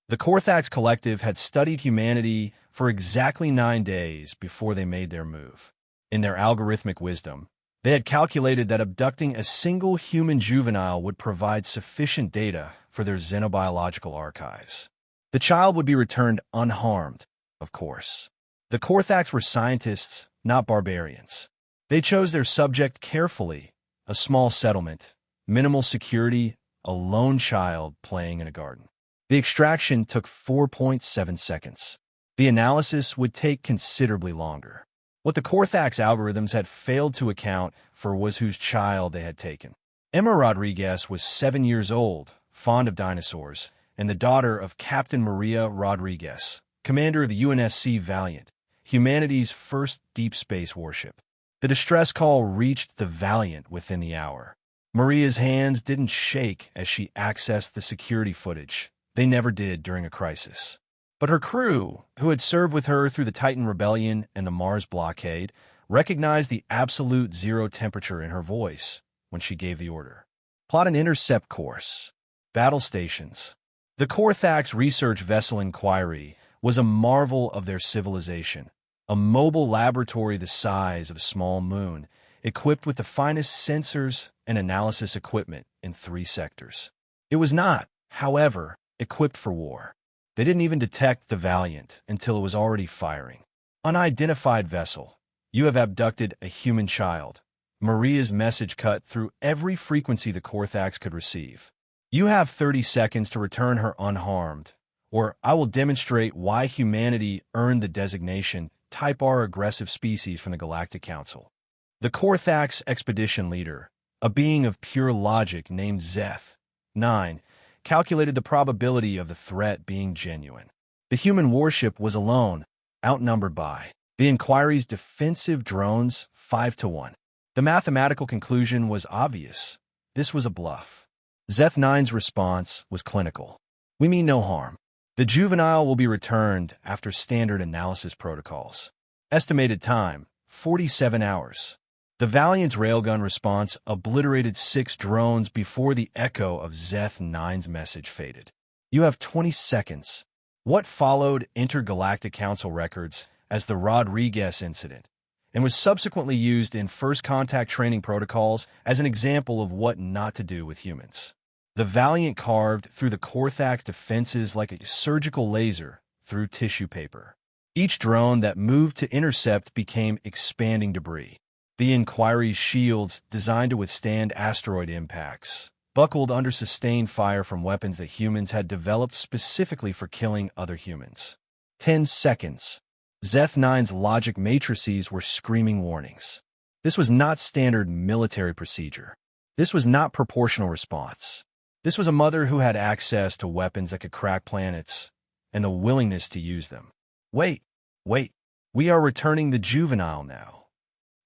The Korthax Collective had studied humanity for exactly 9 days before they made their move. In their algorithmic wisdom, they had calculated that abducting a single human juvenile would provide sufficient data for their xenobiological archives. The child would be returned unharmed, of course. The Korthax were scientists, not barbarians. They chose their subject carefully: a small settlement, minimal security, a lone child playing in a garden. The extraction took 4.7 seconds. The analysis would take considerably longer. What the Korthax algorithms had failed to account for was whose child they had taken. Emma Rodriguez was 7 years old, fond of dinosaurs, and the daughter of Captain Maria Rodriguez, commander of the UNSC Valiant, humanity's first deep space warship. The distress call reached the Valiant within the hour. Maria's hands didn't shake as she accessed the security footage. They never did during a crisis. But her crew, who had served with her through the Titan Rebellion and the Mars blockade, recognized the absolute zero temperature in her voice when she gave the order. Plot an intercept course. Battle stations. The Korthax research vessel Inquiry was a marvel of their civilization, a mobile laboratory the size of a small moon, equipped with the finest sensors and analysis equipment in 3 sectors. It was not, however, equipped for war. They didn't even detect the Valiant until it was already firing. Unidentified vessel. You have abducted a human child. Maria's message cut through every frequency the Korthax could receive. You have 30 seconds to return her unharmed, or I will demonstrate why humanity earned the designation Type R aggressive species from the Galactic Council. The Korthax expedition leader, a being of pure logic named Zeth, 9, calculated the probability of the threat being genuine. The human warship was alone, outnumbered by the Inquiry's defensive drones 5-1. The mathematical conclusion was obvious. This was a bluff. Zeth 9's response was clinical. We mean no harm. The juvenile will be returned after standard analysis protocols. Estimated time, 47 hours. The Valiant's railgun response obliterated 6 drones before the echo of Zeth 9's message faded. You have 20 seconds. What followed Intergalactic Council records as the Rodriguez incident, and was subsequently used in first contact training protocols as an example of what not to do with humans. The Valiant carved through the Korthax defenses like a surgical laser through tissue paper. Each drone that moved to intercept became expanding debris. The Inquiry's shields, designed to withstand asteroid impacts, buckled under sustained fire from weapons that humans had developed specifically for killing other humans. 10 seconds. Zeth 9's logic matrices were screaming warnings. This was not standard military procedure. This was not proportional response. This was a mother who had access to weapons that could crack planets, and the willingness to use them. Wait. We are returning the juvenile now.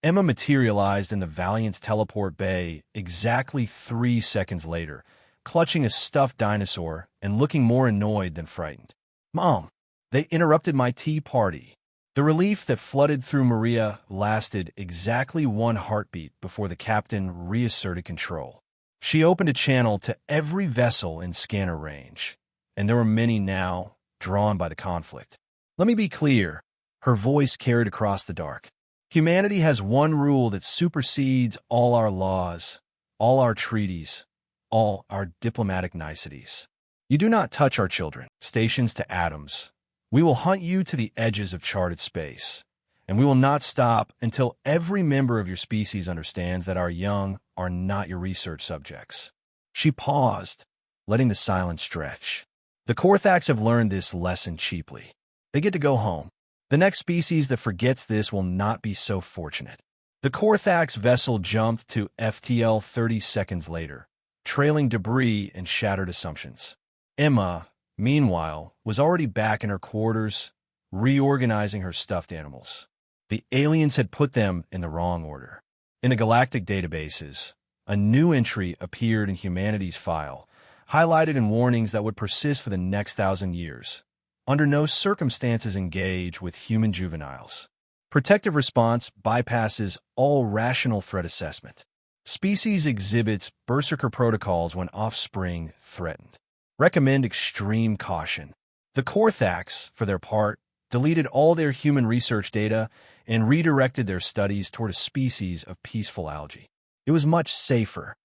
Emma materialized in the Valiant's teleport bay exactly 3 seconds later, clutching a stuffed dinosaur and looking more annoyed than frightened. Mom, they interrupted my tea party. The relief that flooded through Maria lasted exactly 1 heartbeat before the captain reasserted control. She opened a channel to every vessel in scanner range, and there were many now drawn by the conflict. Let me be clear, her voice carried across the dark. Humanity has one rule that supersedes all our laws, all our treaties, all our diplomatic niceties. You do not touch our children, stations to atoms. We will hunt you to the edges of charted space, and we will not stop until every member of your species understands that our young are not your research subjects. She paused, letting the silence stretch. The Korthax have learned this lesson cheaply. They get to go home. The next species that forgets this will not be so fortunate. The Korthax vessel jumped to FTL 30 seconds later, trailing debris and shattered assumptions. Emma, meanwhile, was already back in her quarters, reorganizing her stuffed animals. The aliens had put them in the wrong order. In the galactic databases, a new entry appeared in humanity's file, highlighted in warnings that would persist for the next 1,000 years. Under no circumstances engage with human juveniles. Protective response bypasses all rational threat assessment. Species exhibits berserker protocols when offspring threatened. Recommend extreme caution. The Korthax, for their part, deleted all their human research data and redirected their studies toward a species of peaceful algae. It was much safer,